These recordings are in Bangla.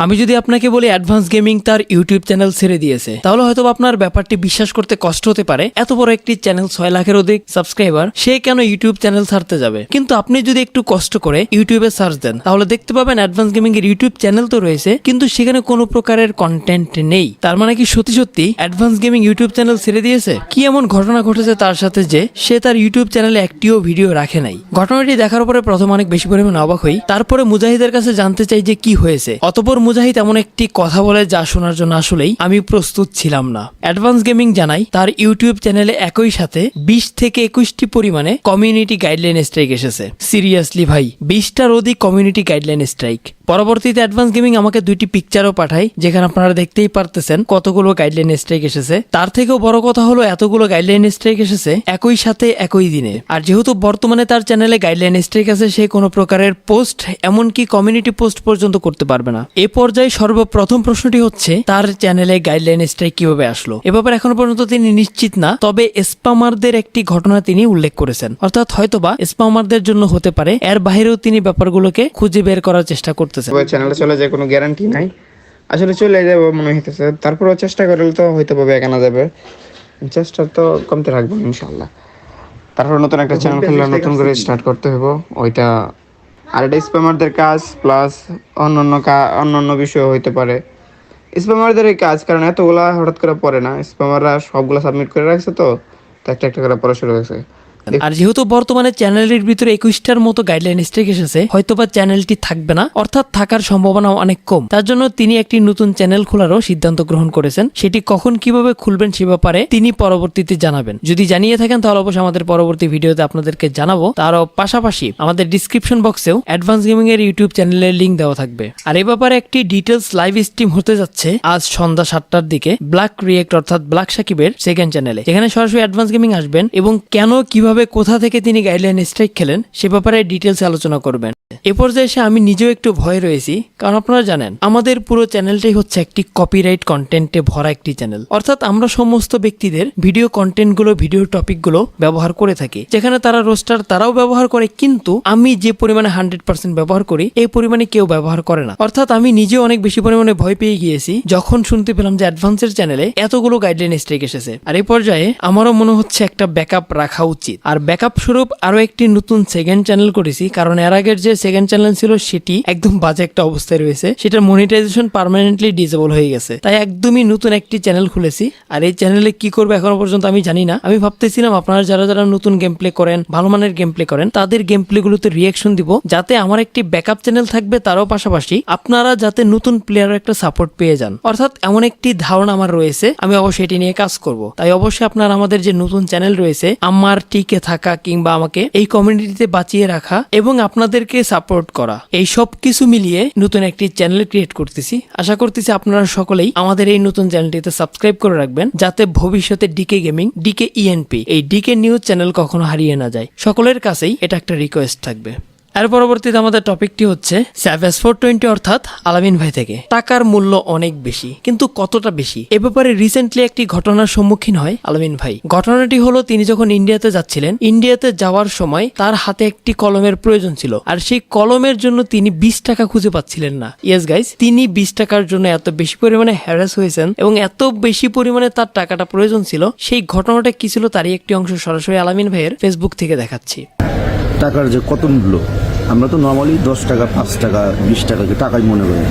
আমি যদি আপনাকে বলি অ্যাডভান্স গেমিং তার ইউটিউব চ্যানেল ছেড়ে দিয়েছে, তাহলে হয়তো আপনার ব্যাপারটি বিশ্বাস করতে কষ্ট হতে পারে। এত বড় একটি চ্যানেল, 6 লাখের অধিক সাবস্ক্রাইবার, সে কেন ইউটিউব চ্যানেল ছাড়তে যাবে? কিন্তু আপনি যদি একটু কষ্ট করে ইউটিউবে সার্চ দেন, তাহলে দেখতে পাবেন অ্যাডভান্স গেমিং এর ইউটিউব চ্যানেল তো রয়েছে, কিন্তু সেখানে কোনো প্রকারের কন্টেন্ট নেই। তার মানে কি সত্যি সত্যি অ্যাডভান্স গেমিং ইউটিউব চ্যানেল ছেড়ে দিয়েছে? কি এমন ঘটনা ঘটেছে তার সাথে যে সে তার ইউটিউব চ্যানেলে একটিও ভিডিও রাখে নাই? ঘটনাটি দেখার পরে প্রথম অনেক বেশি পরিমাণে অবাক হই, তারপরে মুজাহিদের কাছে জানতে চাই যে কি হয়েছে। অতঃপর মুজাহিদ এমন একটি কথা বলে যা শোনার জন্য আসলেই আমি প্রস্তুত ছিলাম না। অ্যাডভান্স গেমিং জানাই তার ইউটিউব চ্যানেলে একই সাথে 20 থেকে 21টি পরিমাণে কমিউনিটি গাইডলাইন স্ট্রাইক এসেছে। সিরিয়াসলি ভাই, 20টার অধিক কমিউনিটি গাইডলাইন স্ট্রাইক। পরবর্তীতে অ্যাডভান্স গেমিং আমাকে 2টি পিকচারও পাঠায়, যেখানে আপনারা দেখতেই পারতেছেন কতগুলো গাইডলাইন স্ট্রাইক এসেছে। তার থেকেও বড় কথা হলো এতগুলো গাইডলাইন স্ট্রাইক এসেছে একই সাথে একই দিনে। আর যেহেতু বর্তমানে তার চ্যানেলে গাইডলাইন স্ট্রাইক আছে, সে কোনো প্রকারের পোস্ট, এমনকি কমিউনিটি পোস্ট পর্যন্ত করতে পারবে না। এ পর্যায়ে সর্বপ্রথম প্রশ্নটি হচ্ছে তার চ্যানেলে গাইডলাইন স্ট্রাইক কিভাবে আসলো? এ ব্যাপারে এখনো পর্যন্ত তিনি নিশ্চিত না, তবে স্প্যামারদের একটি ঘটনা তিনি উল্লেখ করেছেন, অর্থাৎ হয়তোবা স্প্যামারদের জন্য হতে পারে। এর বাইরেও তিনি ব্যাপারগুলোকে খুঁজে বের করার চেষ্টা করতেছেন। চ্যানেলে চলে যায় কোনো গ্যারান্টি নাই, আসলে চলে যাবে মনে হইতেছে। তারপরেও চেষ্টা করলে তো হয়তো পাবে, একানা যাবে, চেষ্টা তো কমতে রাখবো ইনশাল্লাহ। তারপর নতুন একটা চ্যানেল খুললে নতুন করে স্টার্ট করতে হবে ওইটা। আর এটা স্প্যামারদের কাজ, প্লাস অন্যান্য বিষয় হইতে পারে স্প্যামারদের কাজ, কারণ এতগুলা হঠাৎ করে পড়ে না। স্প্যামাররা সবগুলা সাবমিট করে রাখছে, তো একটা একটা করে পড়া শুরু হয়েছে। আর যেহেতু বর্তমানে চ্যানেলের ভিতরে 21টার মতো গাইডলাইন স্ট্রাইক এসেছে, হয়তোবা চ্যানেলটি থাকবে না, অর্থাৎ থাকার সম্ভাবনা অনেক কম। তার জন্য তিনি একটি নতুন চ্যানেল খোলারও সিদ্ধান্ত গ্রহণ করেছেন। সেটি কখন কিভাবে খুলবেন সে ব্যাপারে তিনি পরবর্তীতে জানাবেন। যদি জানিয়ে থাকেন তাহলে অবশ্যই আমাদের পরবর্তী ভিডিওতে আপনাদেরকে জানাবো। তারও পাশাপাশি আমাদের ডিসক্রিপশন বক্সেও অ্যাডভান্স গেমিং এর ইউটিউব চ্যানেলের লিঙ্ক দেওয়া থাকবে। আর এই ব্যাপারে একটি ডিটেলস লাইভ স্ট্রিম হতে যাচ্ছে আজ সন্ধ্যা 7টার দিকে ব্ল্যাক রিয়েক্ট অর্থাৎ ব্ল্যাক সাকিবের সেকেন্ড চ্যানেলে, যেখানে সরাসরি অ্যাডভান্স গেমিং আসবেন এবং কেন কিভাবে কোথা থেকে তিনি গাইডলাইন স্ট্রাইক খেলেন সে ব্যাপারে ডিটেলস আলোচনা করবেন। এ পর্যায়ে এসে আমি নিজেও একটু ভয় রয়েছি, কারণ আপনারা জানেন আমাদের পুরো চ্যানেলটাই হচ্ছে একটি কপিরাইট কন্টেন্টে ভরা একটি চ্যানেল। অর্থাৎ আমরা সমস্ত ব্যক্তিদের ভিডিও কন্টেন্টগুলো, ভিডিও টপিকগুলো ব্যবহার করে থাকি, যেখানে তারা রোস্টার তারাও ব্যবহার করে, কিন্তু আমি যে পরিমাণে 100% ব্যবহার করি এই পরিমাণে কেউ ব্যবহার করে না। অর্থাৎ আমি নিজেও অনেক বেশি পরিমাণে ভয় পেয়ে গিয়েছি যখন শুনতে পেলাম যে অ্যাডভান্সের চ্যানেলে এতগুলো গাইডলাইন স্ট্রাইক এসেছে। আর এই পর্যায়ে আমারও মনে হচ্ছে একটা ব্যাকআপ রাখা উচিত। আর ব্যাকআপ স্বরূপ আরো একটি নতুন সেকেন্ড চ্যানেল করেছি, কারণ এর আগের যে সেকেন্ড চ্যানেল ছিল সেটি একদম বাজে একটা অবস্থায় রয়েছে, সেটার মনিটাইজেশন পার্মানেন্টলি ডিসেবল হয়ে গেছে। তাই একদমই নতুন একটি চ্যানেল খুলেছি। আর এই চ্যানেলে কি করবো এখনো পর্যন্ত আমি জানি না। আমি ভাবতেছিলাম আপনারা যারা যারা নতুন গেম প্লে করেন, ভালো মানের গেম প্লে করেন, তাদের গেম প্লে গুলোতে রিয়াকশন দিব, যাতে আমার একটি ব্যাকআপ চ্যানেল থাকবে, তারও পাশাপাশি আপনারা যাতে নতুন প্লেয়ারের একটা সাপোর্ট পেয়ে যান। অর্থাৎ এমন একটি ধারণা আমার রয়েছে, আমি অবশ্যই এটি নিয়ে কাজ করব। তাই অবশ্যই আপনারা আমাদের যে নতুন চ্যানেল রয়েছে, আমার টিকে থাকা কিংবা আমাকে এই কমিউনিটিতে বাঁচিয়ে রাখা এবং আপনাদেরকে সাপোর্ট করা, এই সব কিছু মিলিয়ে নতুন একটি চ্যানেল ক্রিয়েট করতেছি। আশা করতেছি আপনারা সকলেই আমাদের এই নতুন চ্যানেলটিতে সাবস্ক্রাইব করে রাখবেন, যাতে ভবিষ্যতে ডিকে গেমিং, ডিকে ইএনপি, এই ডিকে নিউজ চ্যানেল কখনো হারিয়ে না যায়। সকলের কাছেই এটা একটা রিকোয়েস্ট থাকবে। এর পরবর্তীতে আমাদের টপিকটি হচ্ছে স্যাভেজ 420 অর্থাৎ আলামিন ভাই থেকে। টাকার মূল্য অনেক বেশি, কিন্তু কতটা বেশি এ ব্যাপারে রিসেন্টলি একটি ঘটনার সম্মুখীন হয় আলামিন ভাই। ঘটনাটি হলো তিনি যখন ইন্ডিয়াতে যাচ্ছিলেন, ইন্ডিয়াতে যাওয়ার সময় তার হাতে একটি কলমের প্রয়োজন ছিল, আর সেই কলমের জন্য তিনি 20 টাকা খুঁজে পাচ্ছিলেন না। ইয়েস গাইস, তিনি 20 টাকার জন্য এত বেশি পরিমাণে হ্যারাস হয়েছেন এবং এত বেশি পরিমাণে তার টাকাটা প্রয়োজন ছিল। সেই ঘটনাটা কি ছিল তারই একটি অংশ সরাসরি আলামিন ভাইয়ের ফেসবুক থেকে দেখাচ্ছি। টাকার যে কত মূল্য, আমরা তো নর্মালি 10 টাকা, 5 টাকা, 20 টাকাকে টাকাই মনে করি।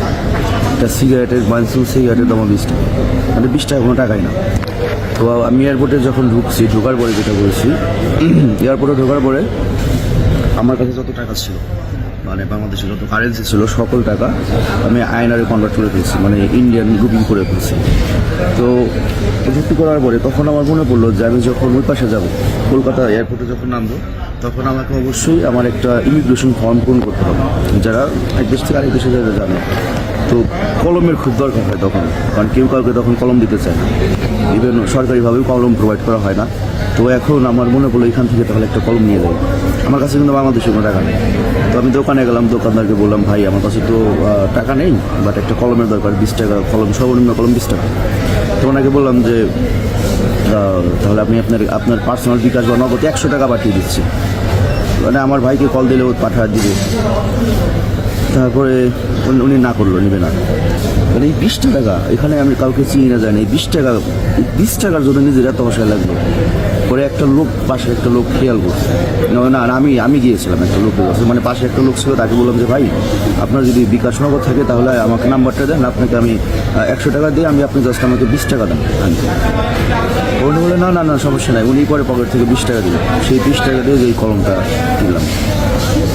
একটা সিগারেটের মাইনসুল সিগারেটের দাম 20 টাকা, মানে 20 টাকা কোনো টাকাই না। তো আমি এয়ারপোর্টে যখন ঢোকার পরে যেটা বলেছি, এয়ারপোর্টে ঢোকার পরে আমার কাছে যত টাকা ছিল, মানে বাংলাদেশে যত কারেন্সি ছিল সকল টাকা আমি আইএনআরে কনভার্ট করে ফেলছি, মানে ইন্ডিয়ান রুপি করে ফেলছি। তো প্রযুক্তি করার পরে তখন আমার মনে পড়লো যে আমি যখন ওই পাশে যাবো, কলকাতা এয়ারপোর্টে যখন নামবো, তখন আমাকে অবশ্যই আমার একটা ইমিগ্রেশন ফর্ম পূরণ করতে হবে, যারা এক দেশ থেকে আরেক দেশে যারা জানে। তো কলমের খুব দরকার হয় তখন, কারণ কেউ কাউকে তখন কলম দিতে চায় না, ইভেন সরকারিভাবেও কলম প্রোভাইড করা হয় না। তো এখন আমার মনে পড়লো এখান থেকে তাহলে একটা কলম নিয়ে যাই। আমার কাছে কিন্তু বাংলাদেশে কোনো টাকা নেই। তো আমি দোকানে গেলাম, দোকানদারকে বললাম, ভাই আমার কাছে তো টাকা নেই, বাট একটা কলমের দরকার, 20 টাকা কলম, সর্বনিম্ন কলম 20 টাকা। তো ওনাকে বললাম যে তাহলে আপনি আপনার পার্সোনাল বিকাশ বা নগদ 100 টাকা পাঠিয়ে দিচ্ছি, মানে আমার ভাইকে কল দিলে ও পাঠা দিবে। তারপরে উনি না করলো, নেবে না। মানে এই 20টা টাকা এখানে আমি কাউকে চিনি না জানি, এই 20 টাকার জন্য নিজের এত অসহায় লাগলো। পরে একটা লোক, পাশে একটা লোক খেয়াল করছে, না আমি গিয়েছিলাম একটা লোকের কাছে, মানে পাশে একটা লোক ছিল, তাকে বললাম যে ভাই আপনার যদি বিকাশ নগদ থাকে তাহলে আমাকে নাম্বারটা দেন, আপনাকে আমি 100 টাকা দিয়ে আমি আপনি জাস্ট আমাকে 20 টাকা দেন। উনি বলে না সমস্যা নাই, উনি পরে পকেট থেকে 20 টাকা দিলেন, সেই 20 টাকা দিয়ে এই কলমটা কিনলাম।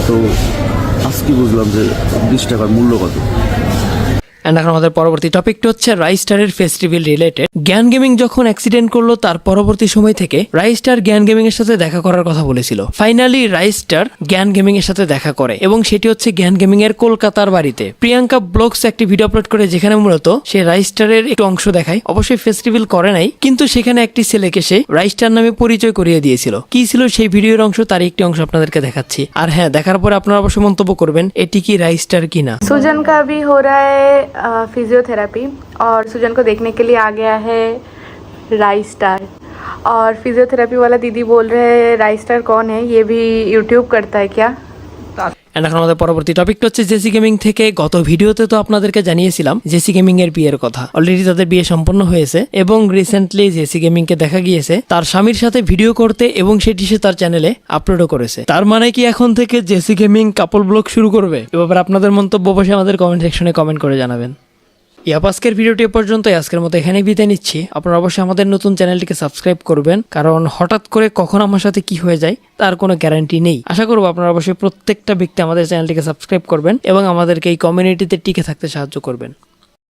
তো আজকে বুঝলাম যে 20 টাকার মূল্য কত। এন্ড এখন আমাদের পরবর্তী টপিকটি হচ্ছে রাইস্টারের ফেস্টিভ্যাল রিলেটেড। জ্ঞান গেমিং যখন অ্যাক্সিডেন্ট করলো তার পরবর্তী সময় থেকে রাইস্টার জ্ঞান গেমিং এর সাথে দেখা করার কথা বলেছিল। ফাইনালি রাইস্টার জ্ঞান গেমিং এর সাথে দেখা করে এবং সেটি হচ্ছে জ্ঞান গেমিং এর কলকাতার বাড়িতে। প্রিয়াঙ্কা ব্লগস একটি ভিডিও আপলোড করে যেখানে মূলত সে রাইস্টারের একটু অংশ দেখায়, অবশ্যই ফেস্টিভ্যাল করে নাই, কিন্তু সেখানে একটি ছেলেকে সে রাইস্টার নামে পরিচয় করিয়ে দিয়েছিল। কি ছিল সেই ভিডিওর অংশ, তার একটি অংশ আপনাদেরকে দেখাচ্ছি। আর হ্যাঁ, দেখার পরে আপনারা অবশ্যই মন্তব্য করবেন এটি কি রাইস্টার কিনা। सुजन का भी हो रहा है फिजियोथेरेपी, और सुजन को देखने के लिए आ गया है राइस्टार। और फिजियोथेरेपी वाला दीदी बोल रहे हैं राइस्टार कौन है, ये भी यूट्यूब करता है क्या? And এখন আমাদের পরবর্তী টপিকটা হচ্ছে জেসি গেমিং থেকে। গত ভিডিওতে তো আপনাদেরকে জানিয়েছিলাম জেসি গেমিং এর বিয়ের কথা। অলরেডি তাদের বিয়ে সম্পন্ন হয়েছে এবং রিসেন্টলি জেসি গেমিং কে দেখা গিয়েছে তার স্বামীর সাথে ভিডিও করতে এবং সেটি সে তার চ্যানেলে আপলোডও করেছে। তার মানে কি এখন থেকে জেসি গেমিং কাপল ব্লগ শুরু করবে? এ ব্যাপারে আপনাদের মন্তব্য অবশ্যই আমাদের কমেন্ট সেকশনে কমেন্ট করে জানাবেন। আজকের ভিডিওটি পর্যন্ত, আজকের মতো এখানেই বিদায় নিচ্ছি। আপনারা অবশ্যই আমাদের নতুন চ্যানেলটিকে সাবস্ক্রাইব করবেন, কারণ হঠাৎ করে কখন আমার সাথে কি হয়ে যায় তার কোনো গ্যারান্টি নেই। আশা করবো আপনারা অবশ্যই প্রত্যেকটা ব্যক্তি আমাদের চ্যানেলটিকে সাবস্ক্রাইব করবেন এবং আমাদেরকে এই কমিউনিটিতে টিকে থাকতে সাহায্য করবেন।